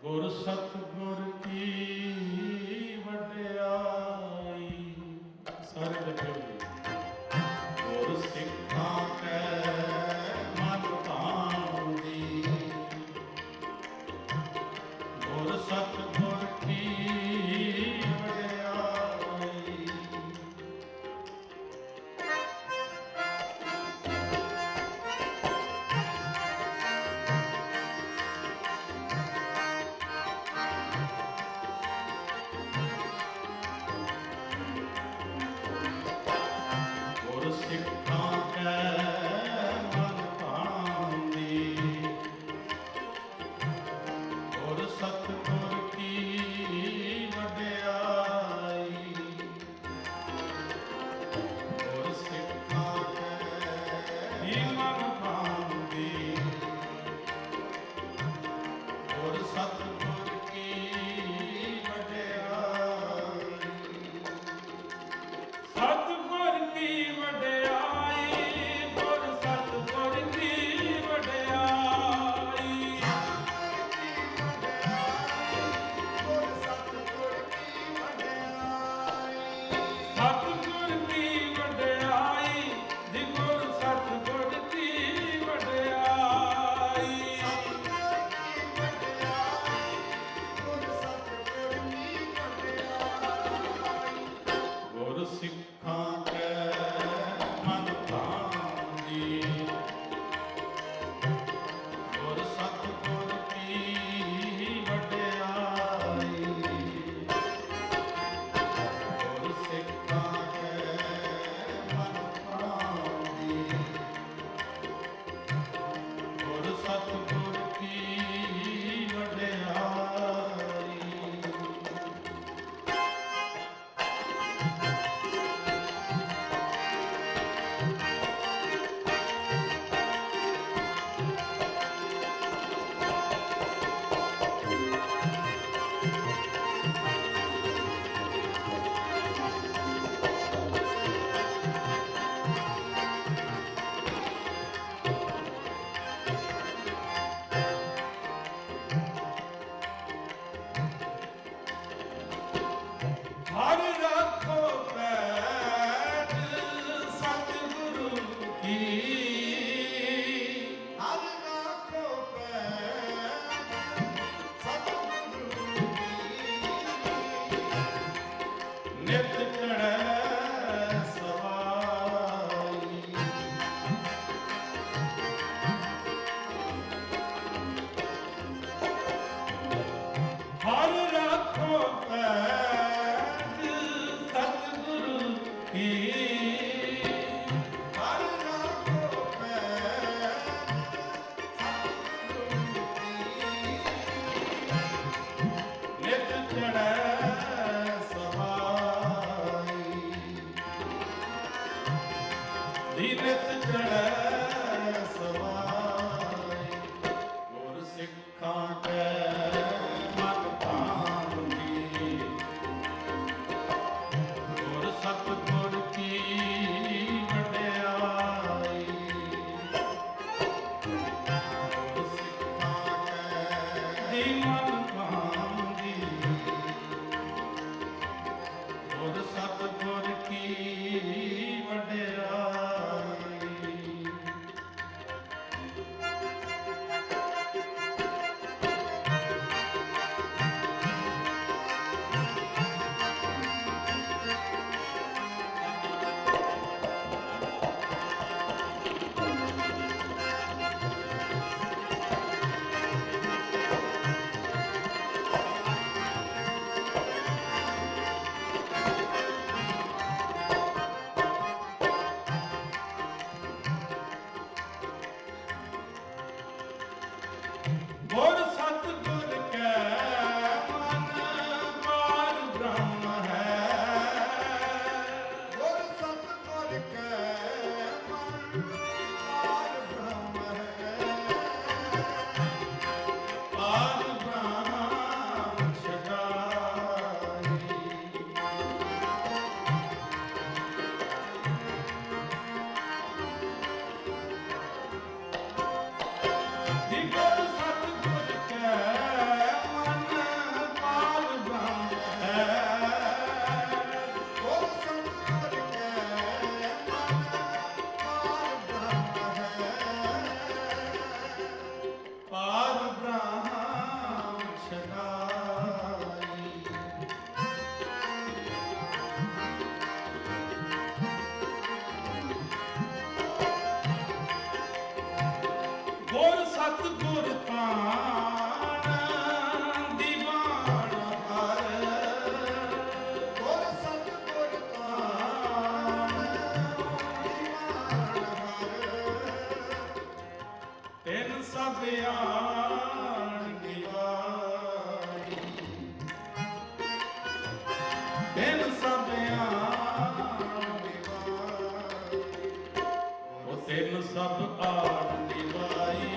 ਗੁਰ ਸਤਿਗੁਰ ਕੀ ਵਡਿਆਈ। ਸਾਰੇ ਜਪਿਓ ਜੀ। ਗੁਰ ਸਿੱਖਾਂ ਕੈ ਮਨ ਭਾਉਂਦੀ, ਗੁਰ ਸਤਿਗੁਰ ਕੀ ਵਡਿਆਈ। ਗੁਰ ਸਿੱਖਾਂ ਕੈ ਮਨ ਭਾਉਂਦੀ, ਗੁਰ ਸਤਿਗੁਰ ਕੀ ਵਡਿਆਈ। ਗੁਰ ਸਿੱਖਾਂ ਕੈ ਮਨ ਭਾਉਂਦੀ, ਗੁਰ ਸਤਿਗੁਰ ਕੀ ਵਡਿਆਈ। ਸਤਿਗੁਰ ਕੀ ਵਡਿਆਈ, ਗੁਰ ਸਤਿਗੁਰ ਕੀ ਵਡਿਆਈ। ਸਤਿਗੁਰ ਕੀ ਵਡਿਆਈ, ਜੀ ਗੁਰ ਸਤਿਗੁਰ ਕੀ ਵਡਿਆਈ। ਗੁਰ ਸਿੱਖਾਂ ਕੈ ਮਨ ਭਾਉਂਦੀ, ਗੁਰ ਸਤਿਗੁਰ ਕੀ ਵਡਿਆਈ। ਗੁਰ ਸਿੱਖਾਂ ਕੈ ਮਨ ਭਾਉਂਦੀ, ਗੁਰ ਸਤਿਗੁਰ ਕੀ ਵਡਿਆਈ। ਹਰ ਰੱਖੋ ਪੈਜ ਸਤਿਗੁਰੂ ਕੀ, ਹਰ ਰੱਖੋ ਪੈਜ ਸਤਿਗੁਰੂ ਕੀ। ਨਿਤ ਚੜ੍ਹੈ ਸਵਾਈ, ਹਰ ਰੱਖੋ ਪੈਜ ਸਤਿਗੁਰੂ ਕੀ, ਹਰ ਰੱਖੋ ਪੈਜ ਸਤਿਗੁਰੂ ਕੀ। ਨਿਤ ਚੜ੍ਹੈ ਸਵਾਈ, ਦੀ ਨਿਤ ਚੜ੍ਹੈ ਸਵਾਈ। ਗੁਰ ਸਿੱਖਾਂ ਕੈ ਮਨ ਭਾਉਂਦੀ, ਗੁਰ ਸਤਿਗੁਰ ਕੀ ਵਡਿਆਈ। ਗੁਰ ਸਿੱਖਾਂ ਕੈ ਮਨ ਭਾਉਂਦੀ, ਗੁਰ ਸਤਿਗੁਰ ਕੀ ਵਡਿਆਈ। ਸਤਿਗੁਰ ਤਾਣ ਦੀਵਾਨ ਹਰ ਗੁਰ ਸਤਿਗੁਰ ਤਾਣ ਦੀਵਾਨ ਹਰ ਤਿਨ ਸਭ ਆਣ ਨਿਵਾਈ ਤਿਨ ਸਭ ਆਣ ਨਿਵਾਈ ਉਹ ਤਿਨ ਸਭ ਆਣ ਨਿਵਾਈ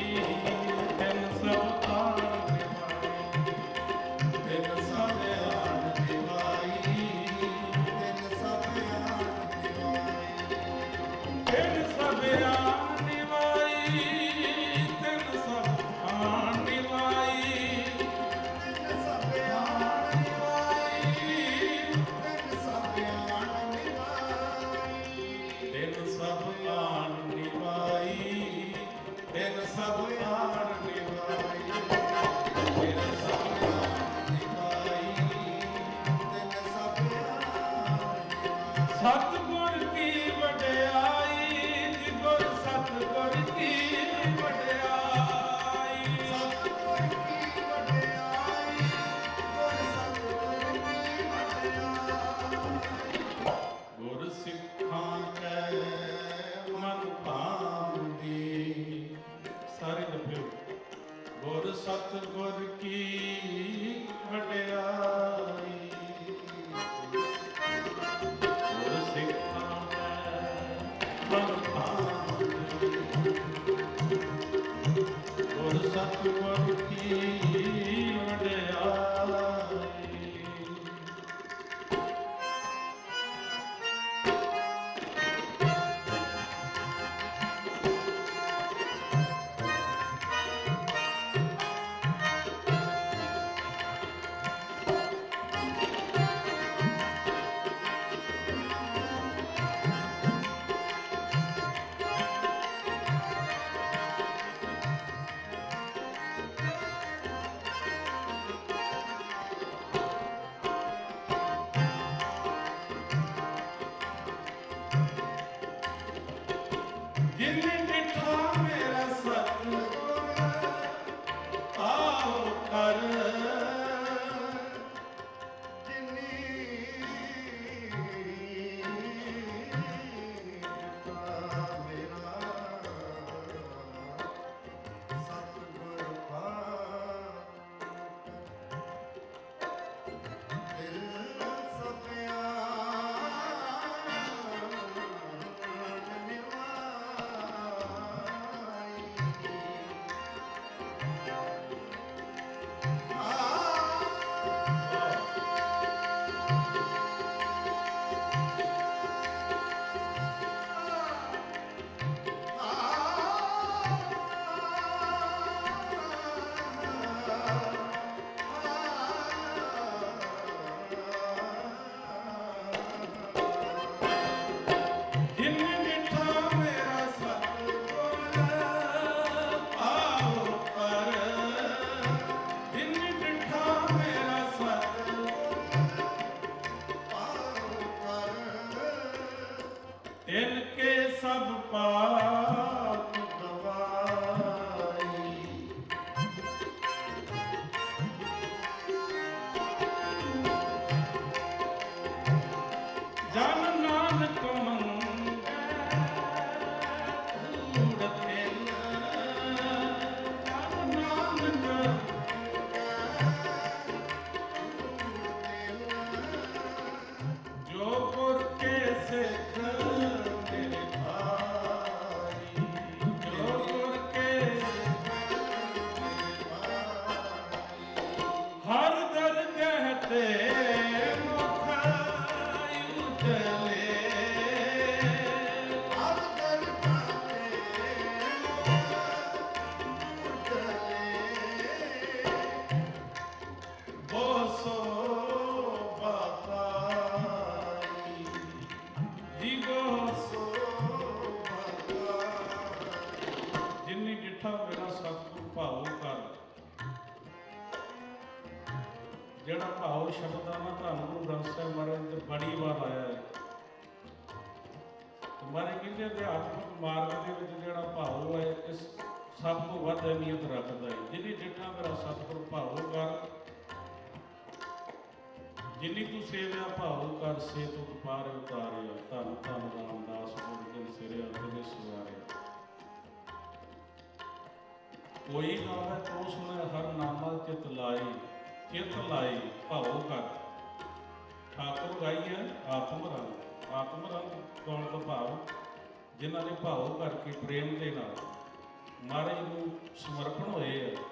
ਤਿਨ ਸਭ ਆਣ ਨਿਵਾਈ ਤਿਨ ਸਭ ਆਣ ਨਿਵਾਈ ਤਿਨ ਸਭ ਆਣ ਨਿਵਾਈ ਤਿਨ ਸਭ ਆਣ ਨਿਵਾਈ ਤਿਨ ਸਭ ਆਣ ਨਿਵਾਈ ਤਿਨ ਸਭ ਆਣ ਨਿਵਾਈ ਤਿਨ ਸਭ ਆਣ ਨਿਵਾਈ ਤਿਨ ਸਭ ਆਣ ਨਿਵਾਈ ਤਿਨ ਸਭ ਆਣ ਨਿਵਾਈ ਤਿਨ ਸਭ ਆਣ ਨਿਵਾਈ ਤਿਨ ਸਭ ਆਣ ਨਿਵਾਈ ਸਤਿਗੁਰ ਕੀ ਵਡਿਆਈ ਜੀ ਗੁਰ ਸਤਿਗੁਰ ਕੀ ਵਡਿਆਈ ਸਤਿਗੁਰ ਕੀ ਵਡਿਆਈ ਗੁਰ ਸਤਿਗੁਰ ਕੀ ਵਡਿਆਈ ਗੁਰ ਸਿੱਖਾਂ ਕੈ ਮਨ ਭਾਉਂਦੀ ਸਾਰੇ ਜਪਿਓ ਗੁਰ ਸਤਿਗੁਰ ਕੀ ਵਡਿਆਈ ਗੁਰ ਸਿੱਖਾਂ ਕੈ ਮਨ ਭਾਉਂਦੀ ਗੁਰ ਸਤਿਗੁਰ ਕੀ ਵਡਿਆਈ ਜਿਨੇ ਡਿਠਾ ਮੇਰਾ ਸਤਿਗੁਰ ਆਓ ਕਰ ਜਿਨੀ ਮੇਰਾ ਸਤਿਗੁਰ ਪਾਰ ਦਿਲ ਸਭਿਆ ਜਿਨੇ ਡਿਠਾ ਮੇਰਾ ਸਤਿਗੁਰ ਆਓ ਕਰ ਜਿਨੇ ਡਿਠਾ ਮੇਰਾ ਸਤਿਗੁਰ ਤਿਨ ਕੇ ਸਭ ਪਾਪ ਗਵਾਈ ਜਨ ਨਾਨਕ ਮੰਗੈ ਊੜਤੇ ਜਨ ਨਾਨਕ ਜੋ ਗੁਰ ਕੇ ਸਿੱਖ ਮੇਰੇ ਭਾਈ ਜੋ ਗੁਰ ਕੇ ਹਰ ਦਰ ਕਹਤੇ ਮੁਖ ਉਜਲੇ ਹਰ ਦਰ ਕਾਤੇ ਬੋਸੋ ਬਾਤਾਈ ਜੀ ਬੋਸੋ ਜਿਨੀ ਡਿਠਾ ਮੇਰਾ ਸਤਿਗੁਰ ਭਾਉ ਕਰ ਜਿਹੜਾ ਭਾਉ ਸ਼ਬਦ ਆ ਨਾ ਤੁਹਾਨੂੰ ਦੱਸਿਆ ਮਹਾਰਾਜ ਤੇ ਬੜੀ ਵਾਰ ਆਇਆ ਹੈ ਤੇ ਮਹਾਰਾਜ ਕਹਿੰਦੇ ਅਧਿਆਤਮਿਕ ਮਾਰਗ ਦੇ ਵਿੱਚ ਜਿਹੜਾ ਭਾਉ ਹੈ ਇਸ ਸਭ ਤੋਂ ਵੱਧ ਅਹਿਮੀਅਤ ਰੱਖਦਾ ਹੈ। ਜਿਹਨੇ ਜਿੱਠਾ ਮੇਰਾ ਸਤਿਗੁਰ ਭਾਉ ਕਰ, ਜਿੰਨੀ ਤੂੰ ਸੇਵਿਆ ਭਾਉ ਕਰ, ਸੇ ਤੁਧ ਪਾਰ ਉਤਾਰਿਆ। ਧੰਨ ਧੰਨ ਰਾਮਦਾਸ ਗੁਰ ਜਿਨ ਸਿਰਿਆ ਤੇਰੇ ਸਵਾਰਿਆ। ਕੋਈ ਗਾਵੇ ਤੋ ਸੁਣੈ ਹਰ ਨਾਮਾ ਚਿਤ ਲਾਈ, ਚਿਤ ਲਾਈ ਭਾਉ ਕਰ। ਠਾਕੁਰ ਗਾਈ ਹੈ ਆਤਮ ਰੰਗ। ਆਤਮ ਰੰਗ ਕੌਣ ਦਾ ਭਾਵ? ਜਿਨ੍ਹਾਂ ਨੇ ਭਾਉ ਕਰਕੇ ਪ੍ਰੇਮ ਦੇ ਨਾਲ ਮਹਾਰਾਜ ਨੂੰ ਸਮਰਪਣ ਹੋਏ ਆ।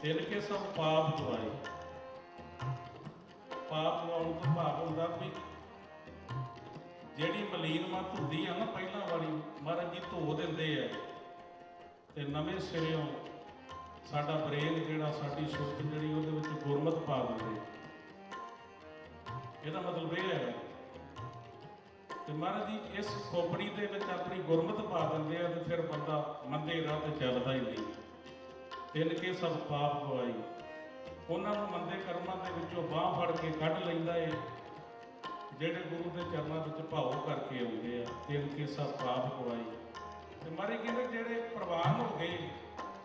ਤਿਨ ਕੇ ਸਭ ਪਾਪ ਗਵਾਏ। ਪਾਪ ਗਵਾਉਣ ਤੋਂ ਭਾਵ ਹੁੰਦਾ ਵੀ ਜਿਹੜੀ ਮਲੀਨ ਮੱਤ ਹੁੰਦੀ ਆ ਨਾ ਪਹਿਲਾਂ ਵਾਲੀ, ਮਹਾਰਾਜ ਜੀ ਧੋ ਦਿੰਦੇ ਆ ਤੇ ਨਵੇਂ ਸਿਰਿਓਂ ਸਾਡਾ ਬ੍ਰੇਨ ਜਿਹੜਾ, ਸਾਡੀ ਸੁਰਤ ਜਿਹੜੀ, ਉਹਦੇ ਵਿੱਚ ਗੁਰਮਤ ਪਾ ਦਿੰਦੇ। ਇਹਦਾ ਮਤਲਬ ਇਹ ਹੈ ਤੇ ਮਹਾਰਾਜ ਜੀ ਇਸ ਖੋਪੜੀ ਦੇ ਵਿੱਚ ਆਪਣੀ ਗੁਰਮਤ ਪਾ ਦਿੰਦੇ ਆ ਤੇ ਫਿਰ ਬੰਦਾ ਮੰਦੇ ਰਾਹ ਤੇ ਚੱਲਦਾ ਹੀ ਨਹੀਂ। ਤਿੰਨ ਕੇ ਸਭ ਪਾਪ ਗਵਾਈ। ਉਹਨਾਂ ਨੂੰ ਮੰਦੇ ਕਰਮਾਂ ਦੇ ਵਿੱਚੋਂ ਬਾਂਹ ਫੜ ਕੇ ਕੱਢ ਲੈਂਦਾ ਏ ਜਿਹੜੇ ਗੁਰੂ ਦੇ ਚਰਨਾਂ ਵਿੱਚ ਭਾਉ ਕਰਕੇ ਆਉਂਦੇ ਆ। ਤਿੰਨ ਕੇ ਸਭ ਪਾਪ ਗਵਾਈ। ਤੇ ਮਹਾਰਾਜ ਕਹਿੰਦੇ ਜਿਹੜੇ ਪ੍ਰਵਾਨ ਹੋ ਗਏ,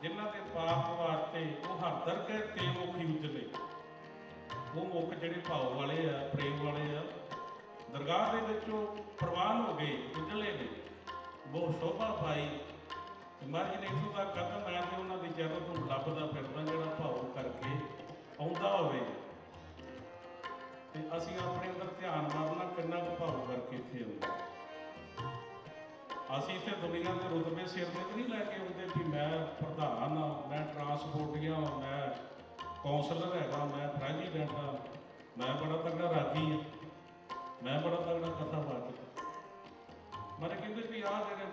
ਜਿਨ੍ਹਾਂ ਦੇ ਪਾਪ ਵਾਸਤੇ ਉਹ ਹਰ ਦਰਗਹਿ ਤੇ ਮੁਖੀ ਉਜਲੇ। ਉਹ ਮੁੱਖ ਜਿਹੜੇ ਭਾਉ ਵਾਲੇ ਆ, ਪ੍ਰੇਮ ਵਾਲੇ ਆ, ਦਰਗਾਹ ਦੇ ਵਿੱਚੋਂ ਪ੍ਰਵਾਨ ਹੋ ਗਏ, ਉਜਲੇ ਨੇ, ਬਹੁਤ ਸ਼ੋਭਾ ਪਾਈ। ਤੇ ਮਹਾਰਾਜ ਨੇ ਇੱਥੋਂ ਤੱਕ ਕਹਿੰਦਾ ਮੈਂ ਤੇ ਉਹਨਾਂ ਦੀ ਚਰਨ ਤੋਂ ਲੱਭਦਾ ਫਿਰਦਾ ਜਿਹੜਾ ਭਾਉ ਕਰਕੇ ਆਉਂਦਾ ਹੋਵੇ। ਤੇ ਅਸੀਂ ਆਪਣੇ ਅੰਦਰ ਧਿਆਨ ਮਾਰਨਾ ਕਿੰਨਾ ਕੁ ਭਾਉ ਕਰਕੇ ਇੱਥੇ ਆਉਂਦਾ। ਅਸੀਂ ਇੱਥੇ ਦੁਨੀਆ ਦੇ ਰੁਤਬੇ ਸਿਰ ਤੇ ਨਹੀਂ ਲੈ ਕੇ ਆਉਂਦੇ ਵੀ ਮੈਂ ਪ੍ਰਧਾਨ ਆ, ਮੈਂ ਟਰਾਂਸਪੋਰਟੀਆਂ, ਮੈਂ ਕੌਂਸਲਰ ਹੈਗਾ, ਮੈਂ ਪ੍ਰੈਜ਼ੀਡੈਂਟ ਆ, ਮੈਂ ਬੜਾ ਤਗੜਾ ਰਾਗੀ ਆ, ਮੈਂ ਬੜਾ ਤਗੜਾ ਕਥਾਵਾਚਕ। ਮਤਲਬ ਕਹਿੰਦੇ ਵੀ ਆਹ ਜਿਹੜੇ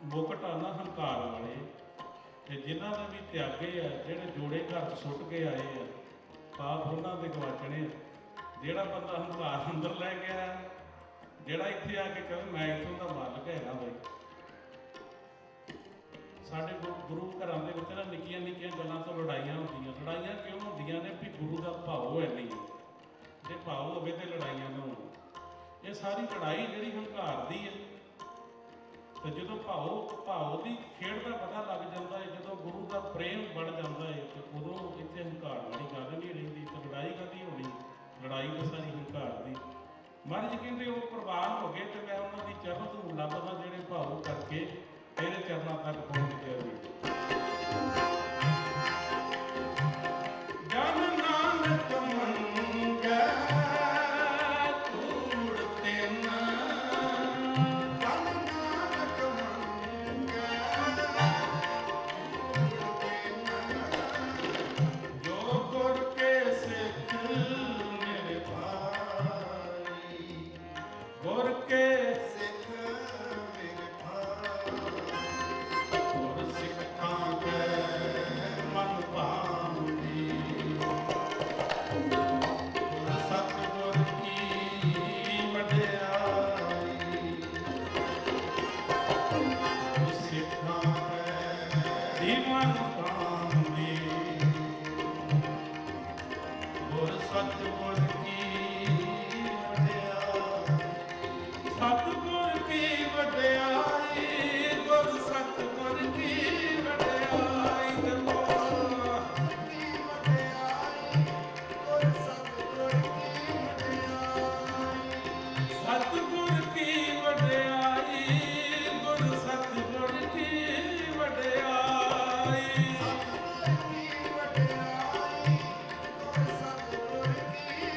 ਮੁਕਟ ਆ ਨਾ ਹੰਕਾਰ ਵਾਲੇ, ਤੇ ਜਿਨ੍ਹਾਂ ਨੇ ਵੀ ਤਿਆਗੇ ਆ, ਜਿਹੜੇ ਜੋੜੇ ਘਰ 'ਚ ਸੁੱਟ ਕੇ ਆਏ ਆ, ਪਾਪ ਉਹਨਾਂ ਦੇ ਗਵਾਚਣੇ। ਜਿਹੜਾ ਬੰਦਾ ਹੰਕਾਰ ਅੰਦਰ ਲੈ ਗਿਆ, ਜਿਹੜਾ ਇੱਥੇ ਆ ਕੇ ਕਹੇ ਮੈਂ ਇੱਥੋਂ ਦਾ ਮਾਲਕ ਹੈਗਾ ਬਈ। ਸਾਡੇ ਗੁਰੂ ਘਰਾਂ ਦੇ ਵਿੱਚ ਨਾ ਨਿੱਕੀਆਂ ਨਿੱਕੀਆਂ ਗੱਲਾਂ ਤੋਂ ਲੜਾਈਆਂ ਹੁੰਦੀਆਂ। ਲੜਾਈਆਂ ਕਿਉਂ ਹੁੰਦੀਆਂ ਨੇ? ਵੀ ਗੁਰੂ ਦਾ ਭਾਉ ਹੈ ਨਹੀਂ। ਜੇ ਭਾਉ ਹੋਵੇ ਤੇ ਲੜਾਈਆਂ ਨਾ ਹੋਣ। ਇਹ ਸਾਰੀ ਲੜਾਈ ਜਿਹੜੀ ਹੰਕਾਰ ਦੀ ਹੈ। ਤੇ ਜਦੋਂ ਭਾਉ ਦੀ ਖੇਡ ਦਾ ਪਤਾ ਲੱਗ ਜਾਂਦਾ ਹੈ, ਜਦੋਂ ਗੁਰੂ ਦਾ ਪ੍ਰੇਮ ਬਣ ਜਾਂਦਾ ਹੈ, ਤੇ ਉਦੋਂ ਇੱਥੇ ਹੰਕਾਰ ਵਾਲੀ ਗੱਲ ਨਹੀਂ ਰਹਿੰਦੀ। ਤੇ ਲੜਾਈ ਕਾਹਦੀ ਹੋਣੀ? ਲੜਾਈ ਤਾਂ ਸਾਰੀ ਹੰਕਾਰ ਦੀ। ਮਹਾਰਾਜ ਕਹਿੰਦੇ ਉਹ ਪ੍ਰਵਾਨ ਹੋ ਗਏ ਤੇ ਮੈਂ ਉਹਨਾਂ ਦੀ ਚਰਨ ਤੋਂ ਲੱਭਦਾ ਜਿਹੜੇ ਭਾਉ ਕਰਕੇ ਤੇਰੇ ਚਰਨਾਂ ਤੱਕ ਪਹੁੰਚ ਗਿਆ ਵੀ। ਜਨ ਨਾਨਕ ਮੰਗੈ ਧੂੜ ਤੈਨਾ, ਜਨ ਨਾਨਕ ਮੰਗੈ ਧੂੜ ਤੈਨਾ, ਜੋ ਗੁਰ ਕੇ ਸਿੱਖ ਮੇਰੇ ਭਾਈ, ਗੁਰ ਕੇ ਸਿੱਖ ਮੇਰੇ ਭਾਈ, ਗੁਰ ਸਿੱਖਾਂ ਕੇ ਮਨ ਭਾਉਂਦੀ, ਗੁਰ ਸਤਿਗੁਰ ਕੀ ਵਡਿਆਈ, ਗੁਰ ਸਿੱਖਾਂ ਕੇ ਮਨ ਭਾਉਂਦੀ, ਗੁਰ ਸਤਿਗੁਰ ਕੀ ਵਡਿਆਈ। ਸਤਿਗੁਰ ਕੀ ਵਡਿਆਈ, ਗੁਰ ਸਤਿਗੁਰ ਕੀ ਵਡਿਆਈ। ਕੀ ਵਡਿਆਈ, ਗੁਰ ਸਤਿਗੁਰ ਕੀ ਵਡਿਆਈ, ਸਤਿਗੁਰ ਕੀ ਵਡਿਆਈ, ਗੁਰ ਸਤਿਗੁਰ ਕੀ ਵਡਿਆਈ। ਸਤਿਗੁਰ ਕੀ ਵਡਿਆਈ, ਗੁਰ ਸਤਿਗੁਰ ਕੀ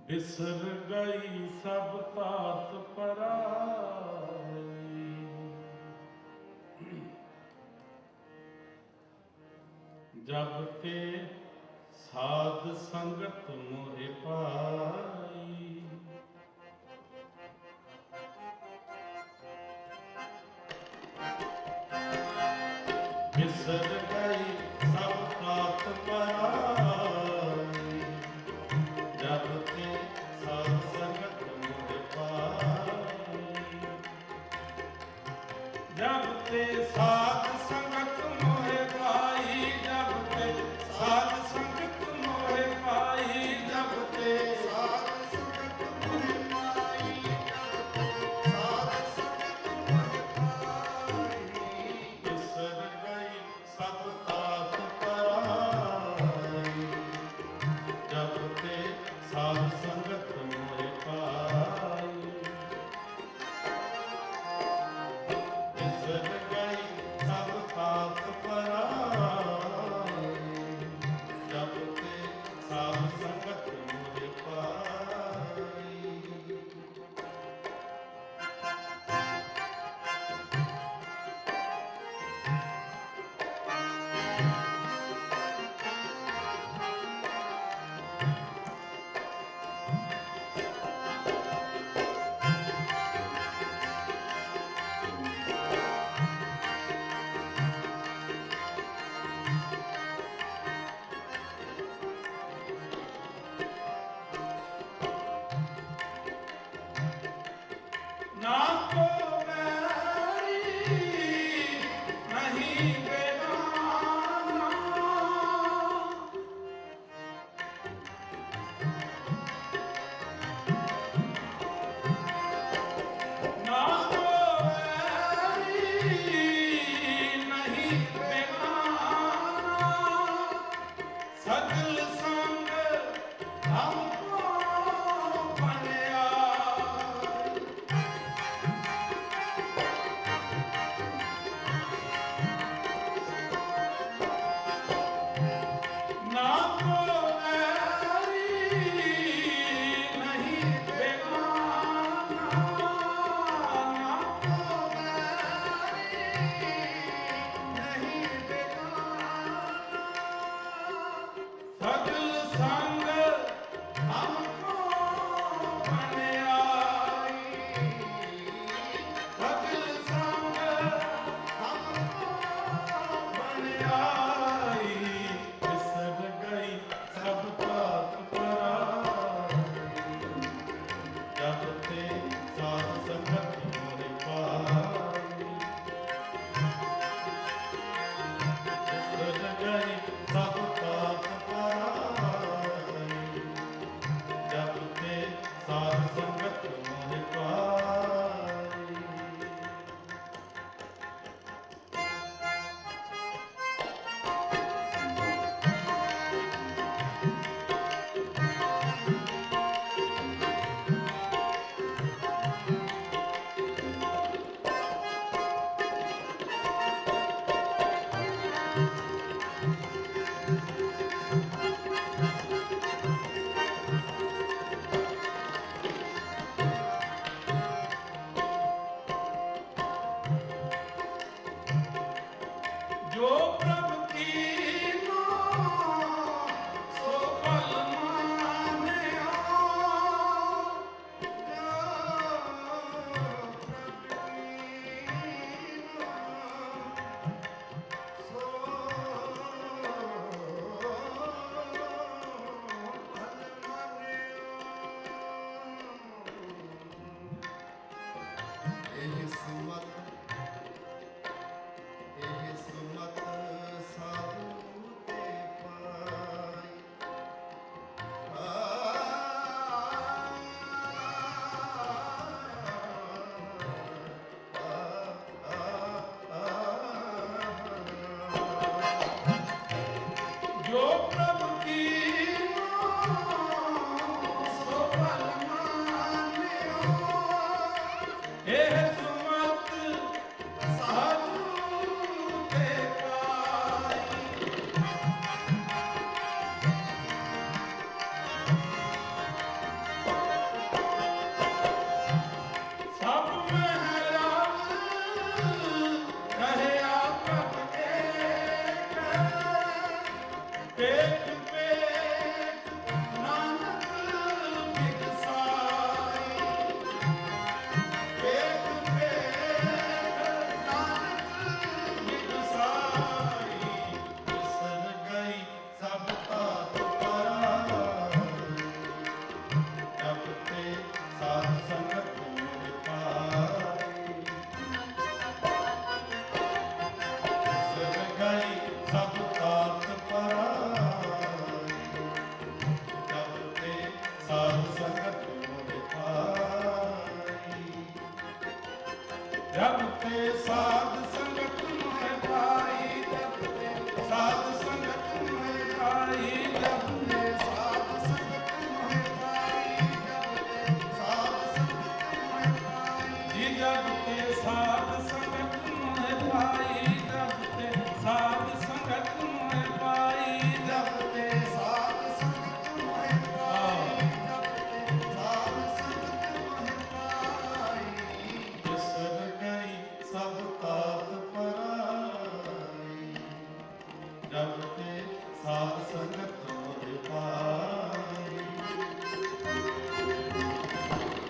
बिसर गई सब तात पराई। जब ते साध संगत मोहे पाई। बिसर गई सब तात पराई। जब ते साध संगत मोहे पाई। जब ते साध संगत मोहे पाई। जब ते साध संगत मोहे पाई। जब ते साध संगत मोहि पाई, साध संगत मोहि पाई। बिसर गई सब तात पराई। जब ते साध संगत मोहे पाई। बिसर गई सब तात पराई। जब ते साध संगत मोहे पाई। ना को बैरी नहीं बेगाना। ना को बैरी नहीं बेगाना। सगल संग हमको बनिया। ना को बैरी नहीं बेगाना। ना को नहीं बेगाना। सगल संग हमको बनियाई। सगल संग हमको बनियाई। बिसर गई सब तात पराई। जब ते साध संगत मोहे पाई। बिसर गई सब तात पराई। जब ते साध संगत मोहे पाई। जो प्रभु कीनो सो पल मानियो। सुमत साधु ते पाई। जो प्रभु कीनो सो पल मानियो। एह सुमत साधु ते पाई। ਪੇਟ ਪੇਟ ਨਾਨਕ ਬਿਗਸਾਈ ਪੇਟ ਪੇਟ ਨਾਨਕ ਬਿਗਸਾਈ ਵਿਸਰ ਗਈ ਸਭ ਤਾਤ ਪਰਾਈ ਜਬ ਤੇ ਸਾਧ ਸੰਗਤ ਮੋਹਿ ਪਾਈ ਵਿਸਰ ਗਈ ਸਭ ਤਾਤ ਪਰਾਈ ਜਬ ਤੇ ਸਾਧ ਸੰਗਤ ਮੋਹਿ ਪਾਈ ਜਬ ਤੇ ਸਾਧ ਸੰਗਤ ਮੋਹਿ ਪਾਈ ਜਬ ਤੇ ਸਾਧ ਸੰਗਤ ਮੋਹਿ ਪਾਈ ਜਬ ਤੇ ਸਾਧ ਸੰਗਤ ਮੋਹਿ ਪਾਈ ਜਬ ਤੇ ਸਾਧ ਸੰਗਤ ਮੋਹਿ ਪਾਈ ਜੀ ਜਬ ਤੇ ਸਾਧ ਸੰਗਤ ਮੋਹਿ ਪਾਈ ਜਬ ਤੇ ਸਾਧ ਸੰਗਤ ਮੋਹਿ ਪਾਈ ਜਬ ਤੇ ਸਾਧ ਸੰਗਤ ਮੋਹਿ ਪਾਈ ਵਿਸਰ ਗਈ ਸਭ ਤਾਤ ਪਰਾਈ ਜਬ ਤੇ ਸਾਧ ਸੰਗਤ ਮੋਹਿ ਪਾਈ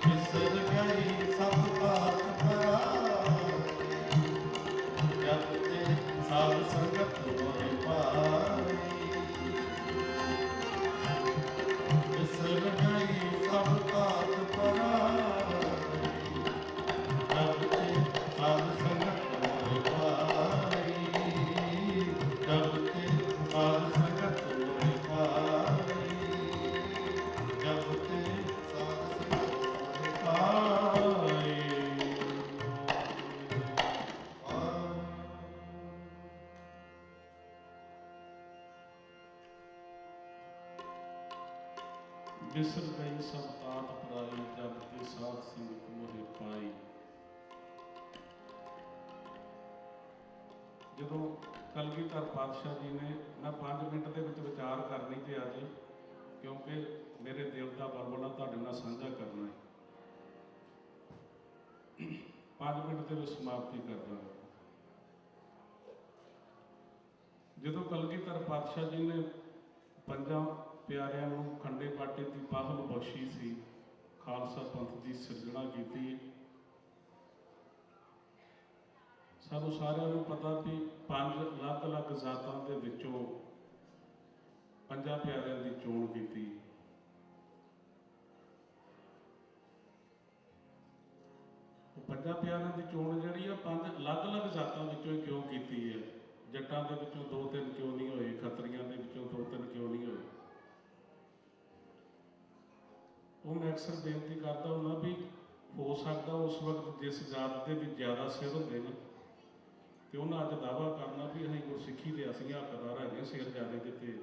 ਵਿਸਰ ਗਈ ਸਭ ਤਾਤ ਪਰਾਈ ਜਬ ਤੇ ਸਾਧ ਸੰਗਤ ਮੋਹਿ ਪਾਈ ਵਿਸਰ ਗਈ ਸਭ ਤਾਤ ਪਰਾਈ ਜਬ ਤੇ ਸਾਧ ਸੰਗਤ ਮੋਹਿ ਪਾਈ ਜਬ ਤੇ ਸਾਧ ਸੰਗਤ ਮੋਹਿ ਪਾਈ ਜਬ ਤੇ ਸਾਧ ਸੰਗਤ ਮੋਹਿ ਪਾਈ ਬਿਸਰ ਗਈ ਸਭ ਤਾਤ ਪਰਾਈ ਜਬ ਤੇ ਸਾਧ ਸੰਗਤ ਮੋਹਿ ਪਾਈ। ਜਦੋਂ ਕਲਗੀਧਰ ਪਾਤਸ਼ਾਹ ਜੀ ਨੇ, ਮੈਂ 5 ਮਿੰਟ ਦੇ ਵਿੱਚ ਵਿਚਾਰ ਕਰਨੀ ਤੇ ਅੱਜ, ਕਿਉਂਕਿ ਮੇਰੇ ਦਿਲ ਦਾ ਵਰਵਲਾ ਤੁਹਾਡੇ ਨਾਲ ਸਾਂਝਾ ਕਰਨਾ ਹੈ। 5 ਮਿੰਟ ਦੇ ਵਿੱਚ ਸਮਾਪਤੀ ਕਰ ਦਾਂਗਾ। ਜਦੋਂ ਕਲਗੀਧਰ ਪਾਤਸ਼ਾਹ ਜੀ ਨੇ 5 ਪਿਆਰਿਆਂ ਨੂੰ ਖੰਡੇ ਬਾਟੇ ਦੀ ਪਾਹਲ ਬਖਸ਼ੀ ਸੀ, ਖਾਲਸਾ ਪੰਥ ਦੀ ਸਿਰਜਣਾ ਕੀਤੀ। ਸਾਨੂੰ ਸਾਰਿਆਂ ਨੂੰ ਪਤਾ ਵੀ 5 ਅਲੱਗ-ਅਲੱਗ ਜ਼ਾਤਾਂ ਦੇ ਵਿੱਚੋਂ 5 ਪਿਆਰਿਆਂ ਦੀ ਚੋਣ ਕੀਤੀ। ਉਹ 5 ਪਿਆਰਿਆਂ ਦੀ ਚੋਣ ਜਿਹੜੀ ਆ 5 ਅਲੱਗ-ਅਲੱਗ ਜ਼ਾਤਾਂ ਵਿੱਚੋਂ ਹੀ ਕਿਉਂ ਕੀਤੀ ਹੈ? ਜੱਟਾਂ ਦੇ ਵਿੱਚੋਂ 2-3 ਕਿਉਂ ਨਹੀਂ ਹੋਏ? ਖੱਤਰੀਆਂ ਦੇ ਵਿੱਚੋਂ 2-3 ਕਿਉਂ ਨਹੀਂ ਹੋਏ? ਉਹ ਮੈਂ ਅਕਸਰ ਬੇਨਤੀ ਕਰਦਾ ਹੁੰਦਾ ਵੀ ਹੋ ਸਕਦਾ ਉਸ ਵਕਤ ਜਿਸ ਜਾਤ ਦੇ ਵਿੱਚ ਜ਼ਿਆਦਾ ਸਿਰ ਹੁੰਦੇ ਨੇ ਤੇ ਉਹਨਾਂ ਅੱਜ ਦਾਅਵਾ ਕਰਨਾ ਵੀ ਅਸੀਂ ਗੁਰਸਿੱਖੀ ਦੇ ਅਸੀਂ ਹੱਕਦਾਰ ਹੈਗੇ, ਸਿਰ ਜ਼ਿਆਦਾ ਦਿੱਤੇ।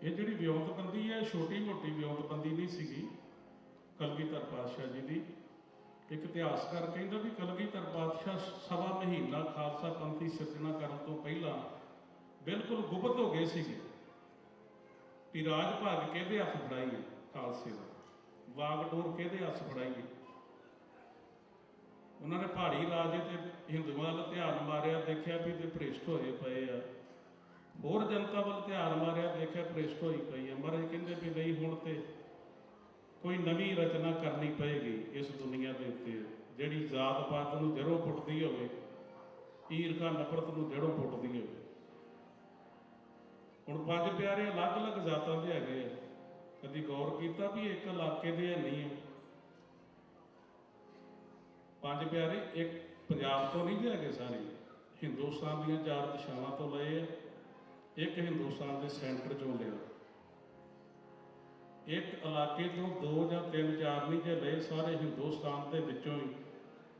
ਇਹ ਜਿਹੜੀ ਵਿਉਂਤਬੰਦੀ ਹੈ, ਛੋਟੀ ਮੋਟੀ ਵਿਉਂਤਬੰਦੀ ਨਹੀਂ ਸੀਗੀ ਕਲਗੀਧਰ ਪਾਤਸ਼ਾਹ ਜੀ ਦੀ। ਇੱਕ ਇਤਿਹਾਸਕਾਰ ਕਹਿੰਦਾ ਵੀ ਕਲਗੀਧਰ ਪਾਤਸ਼ਾਹ 1.25 ਮਹੀਨਾ ਖਾਲਸਾ ਪੰਥ ਦੀ ਸਿਰਜਣਾ ਕਰਨ ਤੋਂ ਪਹਿਲਾਂ ਬਿਲਕੁਲ ਗੁਪਤ ਹੋ ਗਏ ਸੀਗੇ ਵੀ ਰਾਜ ਭਾਗ ਕਿਹਦੇ ਹੱਥ ਫੜਾਈਏ, ਖਾਲਸੇ ਦਾ ਵਾਗਡੋਰ ਕਿਹਦੇ ਹੱਥ ਫੜਾਈਏ। ਉਹਨਾਂ ਨੇ ਪਹਾੜੀ ਰਾਜ ਤੇ ਹਿੰਦੂਆਂ ਵੱਲ ਧਿਆਨ ਮਾਰਿਆ, ਦੇਖਿਆ ਵੀ ਤੇ ਭ੍ਰਿਸ਼ਟ ਹੋਏ ਪਏ ਆ। ਹੋਰ ਜਨਤਾ ਵੱਲ ਧਿਆਨ ਮਾਰਿਆ, ਦੇਖਿਆ ਭ੍ਰਿਸ਼ਟ ਹੋਈ ਪਈ ਆ। ਮਹਾਰਾਜ ਕਹਿੰਦੇ ਵੀ ਨਹੀਂ, ਹੁਣ ਤੇ ਕੋਈ ਨਵੀਂ ਰਚਨਾ ਕਰਨੀ ਪਏਗੀ ਇਸ ਦੁਨੀਆ ਦੇ ਉੱਤੇ, ਜਿਹੜੀ ਜ਼ਾਤ ਪਾਤ ਨੂੰ ਜੜੋਂ ਪੁੱਟਦੀ ਹੋਵੇ, ਈਰਖਾ ਨਫ਼ਰਤ ਨੂੰ ਜੜੋਂ ਪੁੱਟਦੀ ਹੋਵੇ। ਹੁਣ 5 ਪਿਆਰੇ ਅਲੱਗ-ਅਲੱਗ ਜ਼ਾਤਾਂ ਦੇ ਹੈਗੇ ਆ। ਕਦੀ ਗੌਰ ਕੀਤਾ ਵੀ ਇੱਕ ਇਲਾਕੇ ਦੇ ਨਹੀਂ ਆ 5 ਪਿਆਰੇ? ਇੱਕ ਪੰਜਾਬ ਤੋਂ ਨਹੀਂ ਜੇ ਹੈਗੇ, ਸਾਰੇ ਹਿੰਦੁਸਤਾਨ ਦੀਆਂ 4 ਦਿਸ਼ਾਵਾਂ ਤੋਂ ਲਏ ਆ। ਇੱਕ ਹਿੰਦੁਸਤਾਨ ਦੇ ਸੈਂਟਰ ਚੋਂ ਲਿਆ। ਇੱਕ ਇਲਾਕੇ ਤੋਂ 2 ਜਾਂ 3 4 ਨਹੀਂ ਜੇ ਲਏ, ਸਾਰੇ ਹਿੰਦੁਸਤਾਨ ਦੇ ਵਿੱਚੋਂ ਹੀ।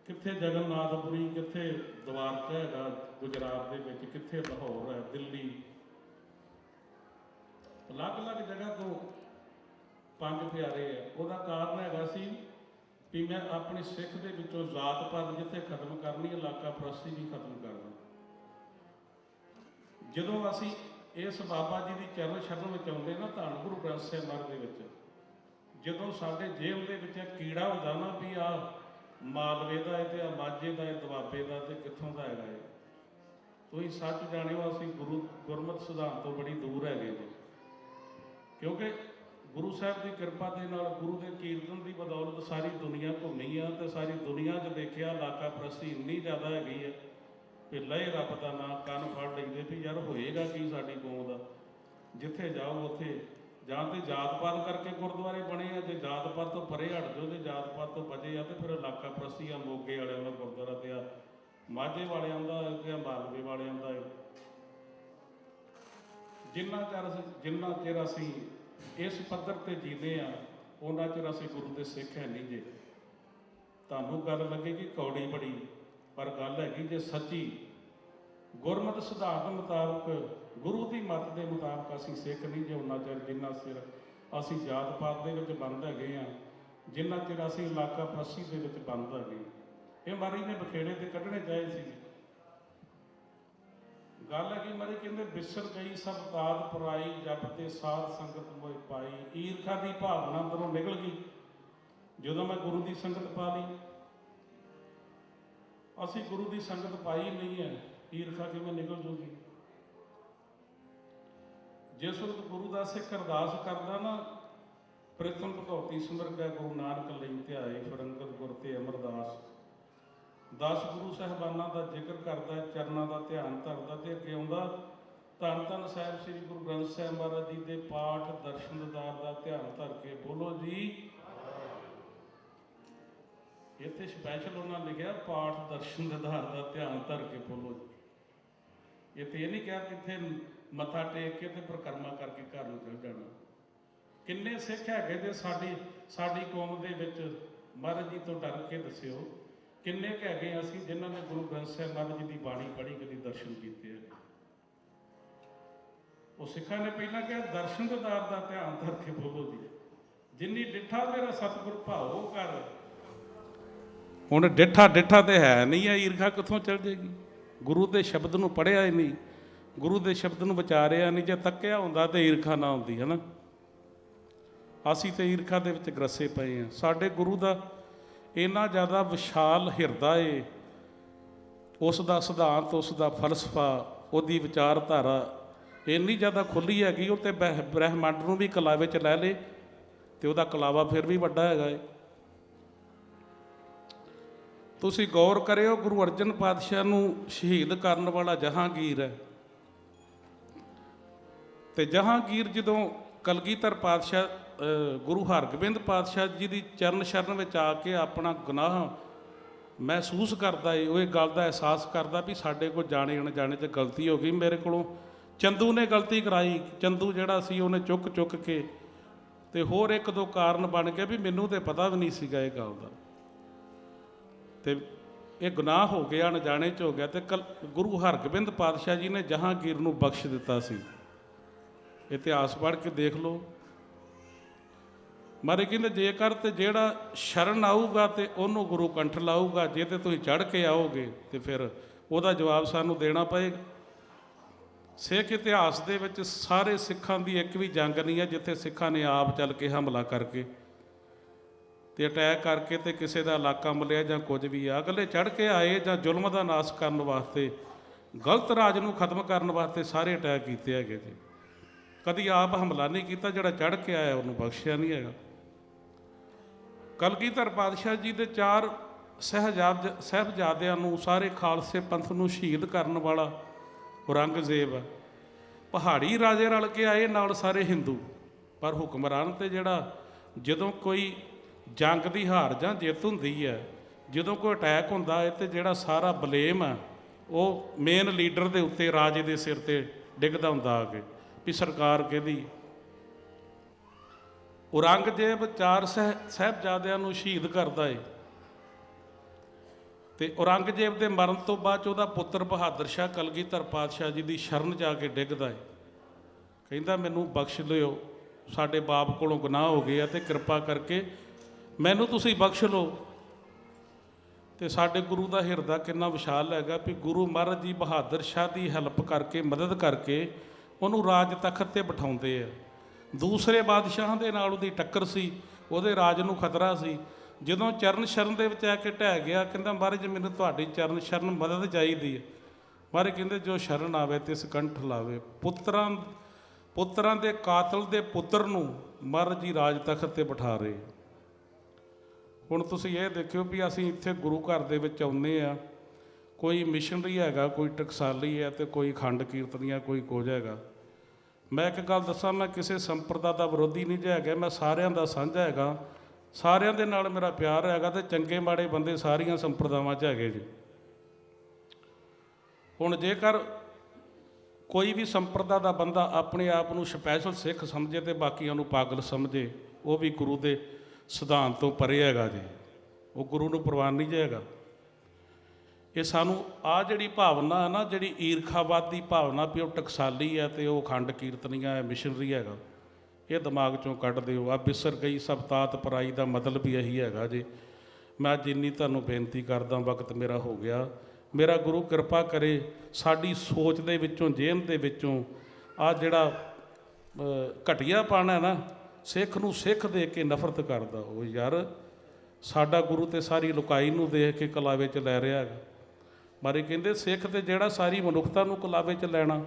ਕਿੱਥੇ ਜਗਨਨਾਥਪੁਰੀ, ਕਿੱਥੇ ਦਵਾਰਕਾ ਹੈਗਾ ਗੁਜਰਾਤ ਦੇ ਵਿੱਚ, ਕਿੱਥੇ ਲਾਹੌਰ ਹੈ, ਦਿੱਲੀ, ਅਲੱਗ-ਅਲੱਗ ਜਗ੍ਹਾ ਤੋਂ 5 ਪਿਆਰੇ ਆ। ਉਹਦਾ ਕਾਰਨ ਹੈਗਾ ਸੀ ਵੀ ਮੈਂ ਆਪਣੀ ਸਿੱਖ ਦੇ ਵਿੱਚੋਂ ਜ਼ਾਤ ਪਾਤ ਜਿੱਥੇ ਖਤਮ ਕਰਨੀ, ਇਲਾਕਾ ਪ੍ਰਸਤੀ ਵੀ ਖਤਮ ਕਰਨੀ। ਜਦੋਂ ਅਸੀਂ ਇਸ ਬਾਬਾ ਜੀ ਦੀ ਚਰਨ ਸ਼ਰਨ ਵਿੱਚ ਆਉਂਦੇ ਨਾ, ਧੰਨ ਗੁਰੂ ਗ੍ਰੰਥ ਸਾਹਿਬ ਮਹਾਰਾਜ ਦੇ ਵਿੱਚ, ਜਦੋਂ ਸਾਡੇ ਜੇਬ ਦੇ ਵਿੱਚ ਕੀੜਾ ਹੁੰਦਾ ਨਾ ਵੀ ਆਹ ਮਾਲਵੇ ਦਾ ਹੈ ਤੇ ਆ ਮਾਝੇ ਦਾ ਹੈ, ਦੁਆਬੇ ਦਾ ਤੇ ਕਿੱਥੋਂ ਦਾ ਹੈਗਾ ਇਹ, ਤੁਸੀਂ ਸੱਚ ਜਾਣਿਓ ਅਸੀਂ ਗੁਰਮਤਿ ਸਿਧਾਂਤ ਤੋਂ ਬੜੀ ਦੂਰ ਹੈਗੇ ਜੀ, ਕਿਉਂਕਿ ਗੁਰੂ ਸਾਹਿਬ ਦੀ ਕਿਰਪਾ ਦੇ ਨਾਲ, ਗੁਰੂ ਦੇ ਕੀਰਤਨ ਦੀ ਬਦੌਲਤ ਸਾਰੀ ਦੁਨੀਆ ਘੁੰਮੀ ਆ, ਤੇ ਸਾਰੀ ਦੁਨੀਆ 'ਚ ਦੇਖਿਆ ਇਲਾਕਾ ਪ੍ਰਸਤੀ ਇੰਨੀ ਜ਼ਿਆਦਾ ਹੈਗੀ ਹੈ ਵੀ ਲਏ ਰੱਬ ਦਾ ਨਾਂ ਕੰਨ ਫੜ ਲੈਂਦੇ ਵੀ ਯਾਰ ਹੋਏਗਾ ਕੀ ਸਾਡੀ ਕੌਮ ਦਾ। ਜਿੱਥੇ ਜਾਓ ਉੱਥੇ ਜਾਂ ਤੇ ਜਾਤ ਪਾਤ ਕਰਕੇ ਗੁਰਦੁਆਰੇ ਬਣੇ ਆ, ਜੇ ਜਾਤ ਪਾਤ ਤੋਂ ਪਰੇ ਹਟ ਜਾਓ, ਜੇ ਜਾਤ ਪਾਤ ਤੋਂ ਬਚੇ ਆ ਤੇ ਫਿਰ ਇਲਾਕਾ ਪ੍ਰਸਤੀ ਆ, ਮੋਗੇ ਵਾਲਿਆਂ ਦਾ ਗੁਰਦੁਆਰਾ ਤੇ ਆ, ਮਾਝੇ ਵਾਲਿਆਂ ਦਾ ਤੇ ਆ, ਮਾਲਵੇ ਵਾਲਿਆਂ ਦਾ। ਜਿੰਨਾ ਚਿਰ ਅਸੀਂ ਇਸ ਪੱਧਰ ਤੇ ਜੀਦੇ ਆ, ਉਹਨਾਂ ਚਿਰ ਅਸੀਂ ਗੁਰੂ ਦੇ ਸਿੱਖ ਹੈ ਨਹੀਂ ਜੇ। ਤੁਹਾਨੂੰ ਗੱਲ ਲੱਗੇਗੀ ਕੌੜੀ ਬੜੀ, ਪਰ ਗੱਲ ਹੈਗੀ ਜੇ ਸੱਚੀ ਗੁਰਮਤਿ ਸਿਧਾਂਤ ਮੁਤਾਬਕ, ਗੁਰੂ ਦੀ ਮੱਤ ਦੇ ਮੁਤਾਬਕ ਅਸੀਂ ਸਿੱਖ ਨਹੀਂ ਜੇ ਉਹਨਾਂ ਚਿਰ, ਜਿੰਨਾ ਚਿਰ ਅਸੀਂ ਜਾਤ ਪਾਤ ਦੇ ਵਿੱਚ ਬੰਦ ਹੈਗੇ ਆ, ਜਿੰਨਾ ਚਿਰ ਅਸੀਂ ਇਲਾਕਾ ਪ੍ਰਸਤੀ ਦੇ ਵਿੱਚ ਬੰਦ ਹੈਗੇ। ਇਹ ਮਹਾਰਾਜ ਨੇ ਬਖੇੜੇ ਤੇ ਕੱਢਣੇ ਚਾਹੇ ਸੀ। ਗੱਲ ਹੈਗੀ ਮਹਾਰਾਜ ਕਹਿੰਦੇ ਵਿਸਰ ਗਈ ਸਭ ਤਾਦ ਪੁਰਾਈ, ਜਪ ਤੇ ਸਾਧ ਸੰਗਤ ਮੋਇ ਪਾਈ। ਈਰਖਾ ਦੀ ਭਾਵਨਾ ਅੰਦਰੋਂ ਨਿਕਲ ਗਈ ਜਦੋਂ ਮੈਂ ਗੁਰੂ ਦੀ ਸੰਗਤ ਪਾ ਲਈ। ਅਸੀਂ ਗੁਰੂ ਦੀ ਸੰਗਤ ਪਾਈ ਨਹੀਂ ਹੈ, ਈਰਖਾ ਕਿਵੇਂ ਨਿਕਲ ਜੂਗੀ? ਜਿਸ ਵਕਤ ਗੁਰੂ ਦਾ ਸਿੱਖ ਅਰਦਾਸ ਕਰਦਾ ਨਾ, ਪ੍ਰਿਥਮ ਭਗਉਤੀ ਸਿਮਰਕੈ ਗੁਰੂ ਨਾਨਕ ਲਈ ਧਿਆਏ, ਫਿਰ ਅੰਗਦ ਗੁਰ ਤੇ ਅਮਰਦਾਸ। 10 ਗੁਰੂ ਸਾਹਿਬਾਨਾਂ ਦਾ ਜ਼ਿਕਰ ਕਰਦਾ, ਚਰਨਾਂ ਦਾ ਧਿਆਨ ਧਰਦਾ, ਤੇ ਅੱਗੇ ਆਉਂਦਾ ਧੰਨ ਧੰਨ ਸਾਹਿਬ ਸ੍ਰੀ ਗੁਰੂ ਗ੍ਰੰਥ ਸਾਹਿਬ ਮਹਾਰਾਜ ਜੀ ਦੇ ਪਾਠ ਦਰਸ਼ਨ ਦੀਦਾਰ ਦਾ ਧਿਆਨ ਧਰ ਕੇ ਬੋਲੋ ਜੀ। ਇੱਥੇ ਸਪੈਸ਼ਲ ਉਹਨਾਂ ਲਿਖਿਆ ਪਾਠ ਦਰਸ਼ਨ ਦੀਦਾਰ ਦਾ ਧਿਆਨ ਧਰ ਕੇ ਬੋਲੋ ਜੀ। ਇੱਥੇ ਇਹ ਨਹੀਂ ਕਿਹਾ ਕਿ ਇੱਥੇ ਮੱਥਾ ਟੇਕ ਕੇ ਤੇ ਪ੍ਰਕਰਮਾ ਕਰਕੇ ਘਰ ਨੂੰ ਚਲ ਜਾਣਾ। ਕਿੰਨੇ ਸਿੱਖ ਹੈਗੇ ਜੇ ਸਾਡੀ ਕੌਮ ਦੇ ਵਿੱਚ, ਮਹਾਰਾਜ ਜੀ ਤੋਂ ਡਰ ਕੇ ਦੱਸਿਓ ਕਿੰਨੇ ਕੁ ਹੈਗੇ ਅਸੀਂ ਜਿਨ੍ਹਾਂ ਨੇ ਗੁਰੂ ਗ੍ਰੰਥ ਸਾਹਿਬ ਮਹਾਰਾਜ ਜੀ ਦੀ ਬਾਣੀ ਪੜ੍ਹੀ, ਕਦੀ ਦਰਸ਼ਨ ਕੀਤੇ ਹੈਗੇ? ਉਹ ਸਿੱਖਾਂ ਨੇ ਪਹਿਲਾਂ ਕਿਹਾ ਦਰਸ਼ਨ ਦੀਦਾਰ ਦਾ ਧਿਆਨ ਧਰ ਕੇ ਬੋਲੋ ਜੀ। ਜਿੰਨੀ ਡਿੱਠਾ ਮੇਰਾ ਸਤਿਗੁਰ ਭਾਓ ਕਰ। ਹੁਣ ਡਿੱਠਾ ਤੇ ਹੈ ਨਹੀਂ ਆ, ਈਰਖਾ ਕਿੱਥੋਂ ਚੱਲ ਜਾਏਗੀ? ਗੁਰੂ ਦੇ ਸ਼ਬਦ ਨੂੰ ਪੜ੍ਹਿਆ ਹੀ ਨਹੀਂ, ਗੁਰੂ ਦੇ ਸ਼ਬਦ ਨੂੰ ਵਿਚਾਰਿਆ ਨਹੀਂ। ਜੇ ਤੱਕਿਆ ਹੁੰਦਾ ਤੇ ਈਰਖਾ ਨਾ ਹੁੰਦੀ, ਹੈ ਨਾ। ਅਸੀਂ ਤੇ ਈਰਖਾ ਦੇ ਵਿੱਚ ਗਰਸੇ ਪਏ ਹਾਂ। ਸਾਡੇ ਗੁਰੂ ਦਾ ਇੰਨਾ ਜ਼ਿਆਦਾ ਵਿਸ਼ਾਲ ਹਿਰਦਾ ਏ, ਉਸ ਦਾ ਸਿਧਾਂਤ, ਉਸ ਦਾ ਫਲਸਫਾ, ਉਹਦੀ ਵਿਚਾਰਧਾਰਾ ਇੰਨੀ ਜ਼ਿਆਦਾ ਖੁੱਲ੍ਹੀ ਹੈਗੀ। ਉਹ ਤੇ ਬ੍ਰਹਿਮੰਡ ਨੂੰ ਵੀ ਕਲਾਵੇ 'ਚ ਲੈ ਲੇ ਤੇ ਉਹਦਾ ਕਲਾਵਾ ਫਿਰ ਵੀ ਵੱਡਾ ਹੈਗਾ ਏ। ਤੁਸੀਂ ਗੌਰ ਕਰਿਓ, ਗੁਰੂ ਅਰਜਨ ਪਾਤਸ਼ਾਹ ਨੂੰ ਸ਼ਹੀਦ ਕਰਨ ਵਾਲਾ ਜਹਾਂਗੀਰ ਹੈ, ਤੇ ਜਹਾਂਗੀਰ ਜਦੋਂ ਕਲਗੀਧਰ ਪਾਤਸ਼ਾਹ, ਗੁਰੂ ਹਰਗੋਬਿੰਦ ਪਾਤਸ਼ਾਹ ਜੀ ਦੀ ਚਰਨ ਸ਼ਰਨ ਵਿੱਚ ਆ ਕੇ ਆਪਣਾ ਗੁਨਾਹ ਮਹਿਸੂਸ ਕਰਦਾ ਏ, ਉਹ ਇਹ ਗੱਲ ਦਾ ਅਹਿਸਾਸ ਕਰਦਾ ਵੀ ਸਾਡੇ ਕੋਲ ਜਾਣੇ ਅਣਜਾਣੇ 'ਚ ਗਲਤੀ ਹੋ ਗਈ, ਮੇਰੇ ਕੋਲੋਂ ਚੰਦੂ ਨੇ ਗਲਤੀ ਕਰਾਈ। ਚੰਦੂ ਜਿਹੜਾ ਸੀ ਉਹਨੇ ਚੁੱਕ ਕੇ, ਤੇ ਹੋਰ ਇੱਕ ਦੋ ਕਾਰਨ ਬਣ ਗਏ ਵੀ ਮੈਨੂੰ ਤੇ ਪਤਾ ਵੀ ਨਹੀਂ ਸੀਗਾ ਇਹ ਗੱਲ ਦਾ, ਤੇ ਇਹ ਗੁਨਾਹ ਹੋ ਗਿਆ, ਅਣਜਾਣੇ 'ਚ ਹੋ ਗਿਆ। ਤੇ ਗੁਰੂ ਹਰਗੋਬਿੰਦ ਪਾਤਸ਼ਾਹ ਜੀ ਨੇ ਜਹਾਂਗੀਰ ਨੂੰ ਬਖਸ਼ ਦਿੱਤਾ ਸੀ। ਇਤਿਹਾਸ ਪੜ੍ਹ ਕੇ ਦੇਖ ਲਓ। ਮਾਰੇ ਕਹਿੰਦੇ ਜੇਕਰ ਤੇ ਜਿਹੜਾ ਸ਼ਰਨ ਆਊਗਾ ਤੇ ਉਹਨੂੰ ਗੁਰੂ ਕੰਠ ਲਾਊਗਾ, ਜੇ ਤੇ ਤੁਸੀਂ ਚੜ੍ਹ ਕੇ ਆਓਗੇ ਤੇ ਫਿਰ ਉਹਦਾ ਜਵਾਬ ਸਾਨੂੰ ਦੇਣਾ ਪਏਗਾ। ਸਿੱਖ ਇਤਿਹਾਸ ਦੇ ਵਿੱਚ ਸਾਰੇ ਸਿੱਖਾਂ ਦੀ ਇੱਕ ਵੀ ਜੰਗ ਨਹੀਂ ਹੈ ਜਿੱਥੇ ਸਿੱਖਾਂ ਨੇ ਆਪ ਚੱਲ ਕੇ ਹਮਲਾ ਕਰਕੇ ਤੇ ਅਟੈਕ ਕਰਕੇ ਤੇ ਕਿਸੇ ਦਾ ਇਲਾਕਾ ਮਲਿਆ ਜਾਂ ਕੁਝ ਵੀ ਆ। ਅਗਲੇ ਚੜ੍ਹ ਕੇ ਆਏ ਜਾਂ ਜ਼ੁਲਮ ਦਾ ਨਾਸ਼ ਕਰਨ ਵਾਸਤੇ, ਗਲਤ ਰਾਜ ਨੂੰ ਖਤਮ ਕਰਨ ਵਾਸਤੇ ਸਾਰੇ ਅਟੈਕ ਕੀਤੇ ਹੈਗੇ ਜੀ। ਕਦੀ ਆਪ ਹਮਲਾ ਨਹੀਂ ਕੀਤਾ। ਜਿਹੜਾ ਚੜ੍ਹ ਕੇ ਆਇਆ ਉਹਨੂੰ ਬਖਸ਼ਿਆ ਨਹੀਂ ਹੈਗਾ। ਕਲਗੀਧਰ ਪਾਤਸ਼ਾਹ ਜੀ ਦੇ 4 ਸਾਹਿਬਜ਼ਾਦਿਆਂ ਨੂੰ, ਸਾਰੇ ਖਾਲਸੇ ਪੰਥ ਨੂੰ ਸ਼ਹੀਦ ਕਰਨ ਵਾਲਾ ਔਰੰਗਜ਼ੇਬ ਆ। ਪਹਾੜੀ ਰਾਜੇ ਰਲ ਕੇ ਆਏ ਨਾਲ ਸਾਰੇ ਹਿੰਦੂ, ਪਰ ਹੁਕਮਰਾਨ ਤੇ ਜਿਹੜਾ ਜਦੋਂ ਕੋਈ ਜੰਗ ਦੀ ਹਾਰ ਜਾਂ ਜਿੱਤ ਹੁੰਦੀ ਹੈ, ਜਦੋਂ ਕੋਈ ਅਟੈਕ ਹੁੰਦਾ ਹੈ ਤੇ ਜਿਹੜਾ ਸਾਰਾ ਬਲੇਮ ਆ ਉਹ ਮੇਨ ਲੀਡਰ ਦੇ ਉੱਤੇ, ਰਾਜੇ ਦੇ ਸਿਰ ਤੇ ਡਿੱਗਦਾ ਹੁੰਦਾ ਆ ਕੇ ਵੀ ਸਰਕਾਰ ਕਿਹਦੀ। ਔਰੰਗਜ਼ੇਬ 4 ਸਾਹਿਬਜ਼ਾਦਿਆਂ ਨੂੰ ਸ਼ਹੀਦ ਕਰਦਾ ਏ, ਤੇ ਔਰੰਗਜ਼ੇਬ ਦੇ ਮਰਨ ਤੋਂ ਬਾਅਦ 'ਚ ਉਹਦਾ ਪੁੱਤਰ ਬਹਾਦਰ ਸ਼ਾਹ ਕਲਗੀਧਰ ਪਾਤਸ਼ਾਹ ਜੀ ਦੀ ਸ਼ਰਨ ਜਾ ਕੇ ਡਿੱਗਦਾ ਏ। ਕਹਿੰਦਾ ਮੈਨੂੰ ਬਖਸ਼ ਲਿਓ, ਸਾਡੇ ਬਾਪ ਕੋਲੋਂ ਗੁਨਾਹ ਹੋ ਗਏ ਆ ਤੇ ਕਿਰਪਾ ਕਰਕੇ ਮੈਨੂੰ ਤੁਸੀਂ ਬਖਸ਼ ਲਓ। ਤੇ ਸਾਡੇ ਗੁਰੂ ਦਾ ਹਿਰਦਾ ਕਿੰਨਾ ਵਿਸ਼ਾਲ ਹੈਗਾ ਵੀ ਗੁਰੂ ਮਹਾਰਾਜ ਜੀ ਬਹਾਦਰ ਸ਼ਾਹ ਦੀ ਹੈਲਪ ਕਰਕੇ, ਮਦਦ ਕਰਕੇ ਉਹਨੂੰ ਰਾਜ ਤਖਤ 'ਤੇ ਬਿਠਾਉਂਦੇ ਆ। ਦੂਸਰੇ ਬਾਦਸ਼ਾਹਾਂ ਦੇ ਨਾਲ ਉਹਦੀ ਟੱਕਰ ਸੀ, ਉਹਦੇ ਰਾਜ ਨੂੰ ਖਤਰਾ ਸੀ। ਜਦੋਂ ਚਰਨ ਸ਼ਰਨ ਦੇ ਵਿੱਚ ਆ ਕੇ ਢਹਿ ਗਿਆ, ਕਹਿੰਦਾ ਮਹਾਰਾਜ ਮੈਨੂੰ ਤੁਹਾਡੀ ਚਰਨ ਸ਼ਰਨ ਮਦਦ ਚਾਹੀਦੀ ਹੈ। ਮਹਾਰਾਜ ਕਹਿੰਦੇ ਜੋ ਸ਼ਰਨ ਆਵੇ ਤਿਸ ਕੰਠ ਲਾਵੇ। ਪੁੱਤਰਾਂ ਦੇ ਕਾਤਲ ਦੇ ਪੁੱਤਰ ਨੂੰ ਮਹਾਰਾਜ ਜੀ ਰਾਜ ਤਖਤ ਤੇ ਬਿਠਾ ਰਹੇ। ਹੁਣ ਤੁਸੀਂ ਇਹ ਦੇਖਿਓ ਵੀ ਅਸੀਂ ਇੱਥੇ ਗੁਰੂ ਘਰ ਦੇ ਵਿੱਚ ਆਉਂਦੇ ਆ, ਕੋਈ ਮਿਸ਼ਨਰੀ ਹੈਗਾ, ਕੋਈ ਟਕਸਾਲੀ ਹੈ ਤੇ ਕੋਈ ਖੰਡ ਕੀਰਤਨੀਆ, ਕੋਈ ਕੁਝ ਹੈਗਾ। ਮੈਂ ਇੱਕ ਗੱਲ ਦੱਸਾਂ, ਮੈਂ ਕਿਸੇ ਸੰਪਰਦਾ ਦਾ ਵਿਰੋਧੀ ਨਹੀਂ ਜਿਹਾ ਹੈਗਾ, ਮੈਂ ਸਾਰਿਆਂ ਦਾ ਸਾਂਝਾ ਹੈਗਾ, ਸਾਰਿਆਂ ਦੇ ਨਾਲ ਮੇਰਾ ਪਿਆਰ ਹੈਗਾ ਤੇ ਚੰਗੇ ਮਾੜੇ ਬੰਦੇ ਸਾਰੀਆਂ ਸੰਪਰਦਾਵਾਂ 'ਚ ਹੈਗੇ ਜੀ। ਹੁਣ ਜੇਕਰ ਕੋਈ ਵੀ ਸੰਪਰਦਾ ਦਾ ਬੰਦਾ ਆਪਣੇ ਆਪ ਨੂੰ ਸਪੈਸ਼ਲ ਸਿੱਖ ਸਮਝੇ ਤੇ ਬਾਕੀਆਂ ਨੂੰ ਪਾਗਲ ਸਮਝੇ, ਉਹ ਵੀ ਗੁਰੂ ਦੇ ਸਿਧਾਂਤ ਤੋਂ ਪਰੇ ਹੈਗਾ ਜੀ, ਉਹ ਗੁਰੂ ਨੂੰ ਪ੍ਰਵਾਨ ਨਹੀਂ ਜਾਏਗਾ। ਇਹ ਸਾਨੂੰ ਆਹ ਜਿਹੜੀ ਭਾਵਨਾ ਹੈ ਨਾ, ਜਿਹੜੀ ਈਰਖਾਵਾਦ ਦੀ ਭਾਵਨਾ ਵੀ ਉਹ ਟਕਸਾਲੀ ਹੈ ਤੇ ਉਹ ਖੰਡ ਕੀਰਤਨੀਆ ਹੈ, ਮਿਸ਼ਨਰੀ ਹੈਗਾ, ਇਹ ਦਿਮਾਗ 'ਚੋਂ ਕੱਢ ਦਿਓ। ਆ ਬਿਸਰ ਗਈ ਸਭ ਤਾਤ ਪਰਾਈ ਦਾ ਮਤਲਬ ਹੀ ਇਹੀ ਹੈਗਾ ਜੀ। ਮੈਂ ਜਿੰਨੀ ਤੁਹਾਨੂੰ ਬੇਨਤੀ ਕਰਦਾ, ਵਕਤ ਮੇਰਾ ਹੋ ਗਿਆ, ਮੇਰਾ ਗੁਰੂ ਕਿਰਪਾ ਕਰੇ ਸਾਡੀ ਸੋਚ ਦੇ ਵਿੱਚੋਂ, ਜੇਨ ਦੇ ਵਿੱਚੋਂ ਆ ਜਿਹੜਾ ਘਟੀਆਪਣ ਹੈ ਨਾ, ਸਿੱਖ ਨੂੰ ਸਿੱਖ ਦੇਖ ਕੇ ਨਫ਼ਰਤ ਕਰਦਾ, ਉਹ ਯਾਰ ਸਾਡਾ ਗੁਰੂ ਤੇ ਸਾਰੀ ਲੁਕਾਈ ਨੂੰ ਦੇਖ ਕੇ ਕਲਾਵੇ 'ਚ ਲੈ ਰਿਹਾ ਹੈਗਾ। ਮਾਰੇ ਕਹਿੰਦੇ ਸਿੱਖ ਤੇ ਜਿਹੜਾ ਸਾਰੀ ਮਨੁੱਖਤਾ ਨੂੰ ਕਲਾਵੇ 'ਚ ਲੈਣਾ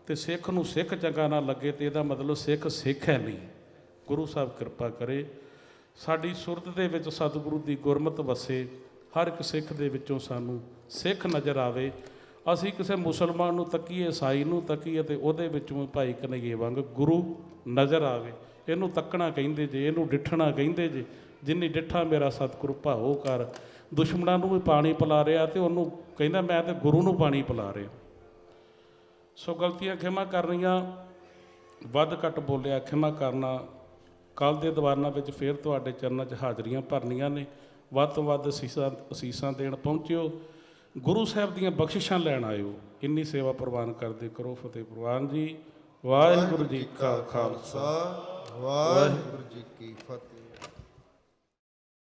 ਤੇ ਸਿੱਖ ਨੂੰ ਸਿੱਖ ਚੰਗਾ ਨਾ ਲੱਗੇ ਤੇ ਇਹਦਾ ਮਤਲਬ ਸਿੱਖ ਸਿੱਖ ਹੈ ਨਹੀਂ। ਗੁਰੂ ਸਾਹਿਬ ਕਿਰਪਾ ਕਰੇ ਸਾਡੀ ਸੁਰਤ ਦੇ ਵਿੱਚ ਸਤਿਗੁਰੂ ਦੀ ਗੁਰਮਤਿ ਵਸੇ, ਹਰ ਇੱਕ ਸਿੱਖ ਦੇ ਵਿੱਚੋਂ ਸਾਨੂੰ ਸਿੱਖ ਨਜ਼ਰ ਆਵੇ। ਅਸੀਂ ਕਿਸੇ ਮੁਸਲਮਾਨ ਨੂੰ ਤੱਕੀਏ, ਈਸਾਈ ਨੂੰ ਤੱਕੀਏ ਤੇ ਉਹਦੇ ਵਿੱਚੋਂ ਭਾਈ ਕਨਈਏ ਵਾਂਗ ਗੁਰੂ ਨਜ਼ਰ ਆਵੇ। ਇਹਨੂੰ ਤੱਕਣਾ ਕਹਿੰਦੇ ਜੇ, ਇਹਨੂੰ ਡਿੱਠਣਾ ਕਹਿੰਦੇ ਜੇ। ਜਿੰਨੀ ਡਿੱਠਾ ਮੇਰਾ ਸਤਿਗੁਰੂ ਭਾਓ ਕਰ। ਦੁਸ਼ਮਣਾਂ ਨੂੰ ਵੀ ਪਾਣੀ ਪਿਲਾ ਰਿਹਾ ਤੇ ਉਹਨੂੰ ਕਹਿੰਦਾ ਮੈਂ ਤੇ ਗੁਰੂ ਨੂੰ ਪਾਣੀ ਪਿਲਾ ਰਿਹਾ। ਸੋ ਗਲਤੀਆਂ ਖਿਮਾ ਕਰਨੀਆਂ, ਵੱਧ ਘੱਟ ਬੋਲਿਆ ਖਿਮਾ ਕਰਨਾ। ਕੱਲ੍ਹ ਦੇ ਦੀਵਾਨਾਂ ਵਿੱਚ ਫਿਰ ਤੁਹਾਡੇ ਚਰਨਾਂ 'ਚ ਹਾਜ਼ਰੀਆਂ ਭਰਨੀਆਂ ਨੇ। ਵੱਧ ਤੋਂ ਵੱਧ ਅਸੀਸਾਂ ਦੇਣ ਪਹੁੰਚਿਓ, ਗੁਰੂ ਸਾਹਿਬ ਦੀਆਂ ਬਖਸ਼ਿਸ਼ਾਂ ਲੈਣ ਆਇਓ। ਇੰਨੀ ਸੇਵਾ ਪ੍ਰਵਾਨ ਕਰਦੇ ਕਰੋ। ਫਤਿਹ ਪ੍ਰਵਾਨ ਜੀ। ਵਾਹਿਗੁਰੂ ਜੀ ਕਾ ਖਾਲਸਾ, ਵਾਹਿਗੁਰੂ ਜੀ ਕੀ ਫਤਿਹ।